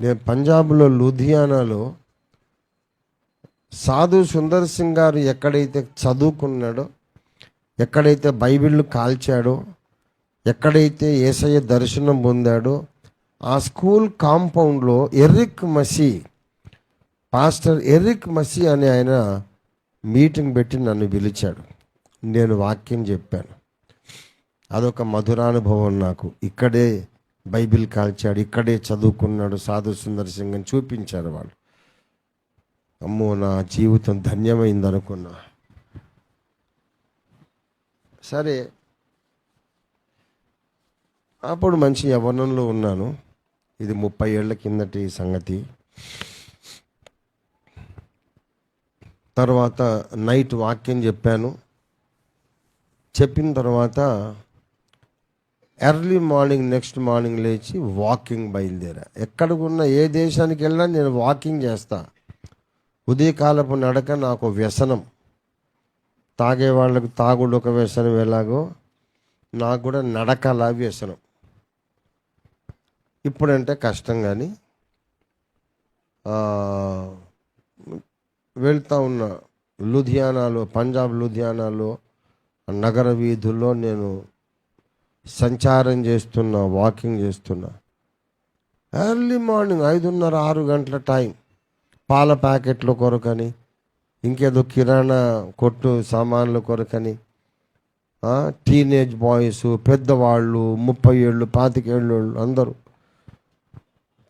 నేను పంజాబ్లో లూధియానాలో సాధు సుందర్ సింగ్ గారు ఎక్కడైతే చదువుకున్నాడో, ఎక్కడైతే బైబిల్ కాల్చాడో, ఎక్కడైతే యేసయ్య దర్శనం పొందాడో ఆ స్కూల్ కాంపౌండ్లో పాస్టర్ ఎరిక్ మసీ అనే ఆయన మీటింగ్ పెట్టి నన్ను పిలిచాడు. నేను వాక్యం చెప్పాను. అదొక మధురానుభవం నాకు. ఇక్కడే బైబిల్ కాల్చాడు, ఇక్కడే చదువుకున్నాడు సాధు సుందర్ సింగ్ అని చూపించారు వాళ్ళు. అమ్మో, నా జీవితం ధన్యమైంది అనుకున్నా. సరే, అప్పుడు మంచి యవ్వనంలో ఉన్నాను. ఇది 30 ఏళ్ల కిందటి సంగతి. తర్వాత నైట్ వాక్యం చెప్పాను. చెప్పిన తర్వాత ఎర్లీ మార్నింగ్ నెక్స్ట్ మార్నింగ్ లేచి వాకింగ్ బయలుదేరా. ఎక్కడికున్నా, ఏ దేశానికి వెళ్ళినా నేను వాకింగ్ చేస్తా. ఉదయకాలపు నడక నాకు వ్యసనం. తాగే వాళ్ళకు తాగుడు ఒక వ్యసనం ఎలాగో నాకు కూడా నడకలా వ్యసనం. ఇప్పుడంటే కష్టం, కానీ వెళ్తూ ఉన్న లూధియానాలో, పంజాబ్ లూధియానాలో నగర వీధుల్లో నేను సంచారం చేస్తున్నా, వాకింగ్ చేస్తున్నా. ఎర్లీ మార్నింగ్ 5:30-6 గంటల టైం. పాల ప్యాకెట్ల కొరకని, ఇంకేదో కిరాణా కొట్టు సామాన్ల కొరకని, టీనేజ్ బాయ్స్, పెద్దవాళ్ళు, 30 ఏళ్ళు 25 ఏళ్ళు అందరూ,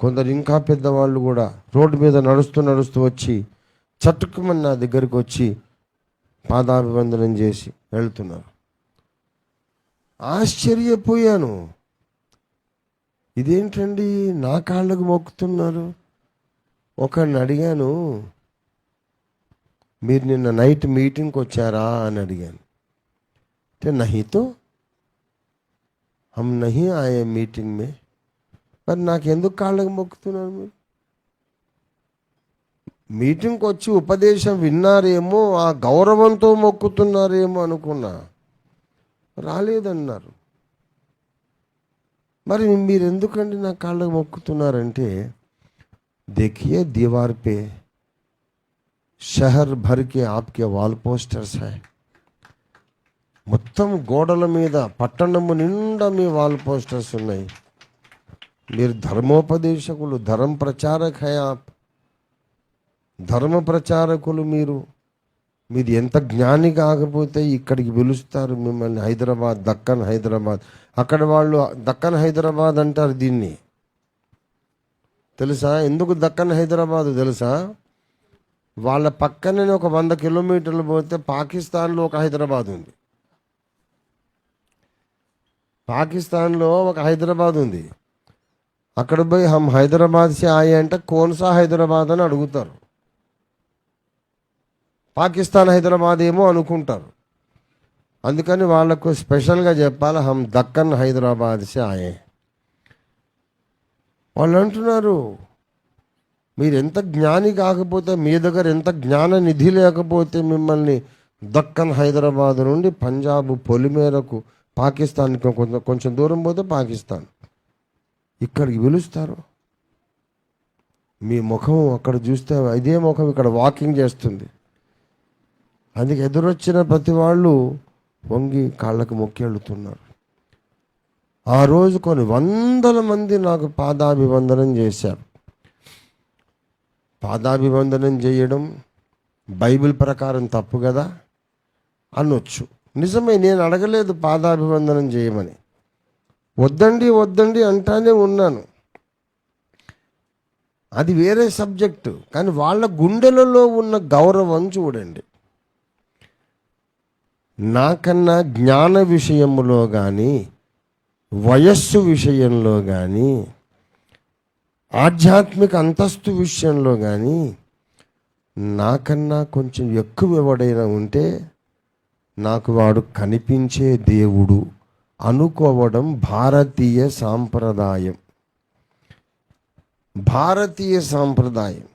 కొందరు ఇంకా పెద్దవాళ్ళు కూడా రోడ్డు మీద నడుస్తూ వచ్చి చట్టుకుమని నా దగ్గరికి వచ్చి పాదాభివందనం చేసి వెళ్తున్నారు. ఆశ్చర్యపోయాను. ఇదేంటండి నా కాళ్ళకు మొక్కుతున్నారు? ఒకడిని అడిగాను, మీరు నిన్న నైట్ మీటింగ్కి వచ్చారా అని అడిగాను. అంటే నహీతో హమ్ నహీ ఆయే మీటింగ్ మే. మరి నాకెందుకు కాళ్ళకు మొక్కుతున్నారు? మీరు మీటింగ్కి వచ్చి ఉపదేశం విన్నారేమో, ఆ గౌరవంతో మొక్కుతున్నారేమో అనుకున్నా. రాలేదన్నారు. మరి మీరు ఎందుకండి నా కాళ్ళకు మొక్కుతున్నారంటే, देखिए दीवार पे शहर भर के आपके వాల్ పోస్టర్స్ है. మొత్తం గోడల మీద పట్టణము నిండా మీ వాల్ పోస్టర్స్ ఉన్నాయి. మీరు ధర్మోపదేశకులు, ధర్మ ప్రచారక్ హై ఆప్, ధర్మ ప్రచారకులు మీరు. మీరు ఎంత జ్ఞాని కాకపోతే ఇక్కడికి పిలుస్తారు మిమ్మల్ని. హైదరాబాద్, దక్కన్ హైదరాబాద్. అక్కడ వాళ్ళు దక్కన్ హైదరాబాద్ అంటారు దీన్ని. తెలుసా ఎందుకు దక్కన్ హైదరాబాద్ తెలుసా? వాళ్ళ పక్కనే ఒక 100 కిలోమీటర్లు పోతే పాకిస్తాన్లో ఒక హైదరాబాద్ ఉంది. పాకిస్తాన్లో ఒక హైదరాబాద్ ఉంది. అక్కడ పోయి హమ్ హైదరాబాద్ సే ఆయే అంటే కోన్సా హైదరాబాద్ అని అడుగుతారు. పాకిస్తాన్ హైదరాబాద్ ఏమో అనుకుంటారు. అందుకని వాళ్ళకు స్పెషల్గా చెప్పాలి, హమ్ దక్కన్ హైదరాబాద్ సే ఆయే. వాళ్ళు అంటున్నారు, మీరు ఎంత జ్ఞాని కాకపోతే, మీ దగ్గర ఎంత జ్ఞాన నిధి లేకపోతే మిమ్మల్ని దక్కన్ హైదరాబాద్ నుండి పంజాబ్ పొలిమేరకు, పాకిస్తాన్కి కొంచెం దూరం పోతే పాకిస్తాన్, ఇక్కడికి పిలుస్తారు. మీ ముఖం అక్కడ చూస్తే ఇదే ముఖం ఇక్కడ వాకింగ్ చేస్తుంది. అందుకే ఎదురొచ్చిన ప్రతి వాళ్ళు వంగి కాళ్ళకు మొక్కి వెళుతున్నారు. ఆ రోజు కొన్ని 100 మంది నాకు పాదాభివందనం చేశారు. పాదాభివందనం చేయడం బైబిల్ ప్రకారం తప్పు కదా అనొచ్చు. నిజమే, నేను అడగలేదు పాదాభివందనం చేయమని. వద్దండి అంటానే ఉన్నాను. అది వేరే సబ్జెక్టు. కానీ వాళ్ళ గుండెలలో ఉన్న గౌరవం చూడండి. నాకన్నా జ్ఞాన విషయంలో కానీ, వయస్సు విషయంలో కానీ, ఆధ్యాత్మిక అంతస్తు విషయంలో కానీ నాకన్నా కొంచెం ఎక్కువ ఎవడైనా ఉంటే నాకు వాడు కనిపించే దేవుడు అనుకోవడం భారతీయ సాంప్రదాయం. భారతీయ సాంప్రదాయం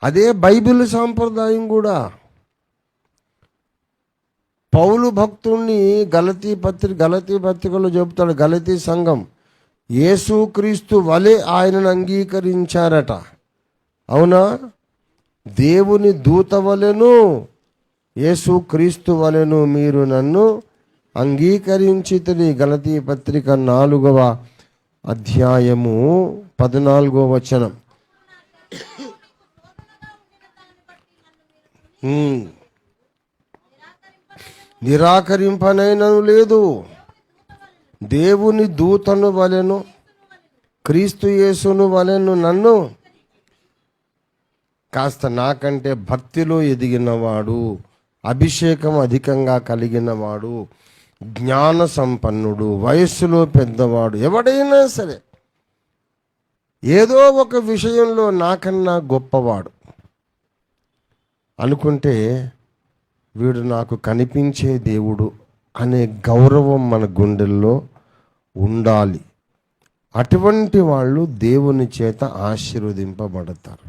అదే బైబిల్ సాంప్రదాయం కూడా. పౌలు భక్తుణ్ణి గలతీ పత్రికలో చెబుతాడు. గలతీ సంఘం యేసుక్రీస్తు వలె ఆయనను అంగీకరించారట. అవునా? దేవుని దూత వలెను యేసుక్రీస్తు వలెను మీరు నన్ను అంగీకరించితిరి. గలతీ పత్రిక 4వ అధ్యాయము 14వ వచనం. నిరాకరింపనైనను లేదు, దేవుని దూతను వలెను క్రీస్తు యేసును వలెను నన్ను. కాస్త నాకంటే భక్తిలో ఎదిగినవాడు, అభిషేకం అధికంగా కలిగినవాడు, జ్ఞాన సంపన్నుడు, వయస్సులో పెద్దవాడు ఎవడైనా సరే ఏదో ఒక విషయంలో నాకన్నా గొప్పవాడు అనుకుంటే వీడు నాకు కనిపించే దేవుడు అనే గౌరవం మన గుండెల్లో ఉండాలి. అటువంటి వాళ్ళు దేవుని చేత ఆశీర్వదింపబడతారు.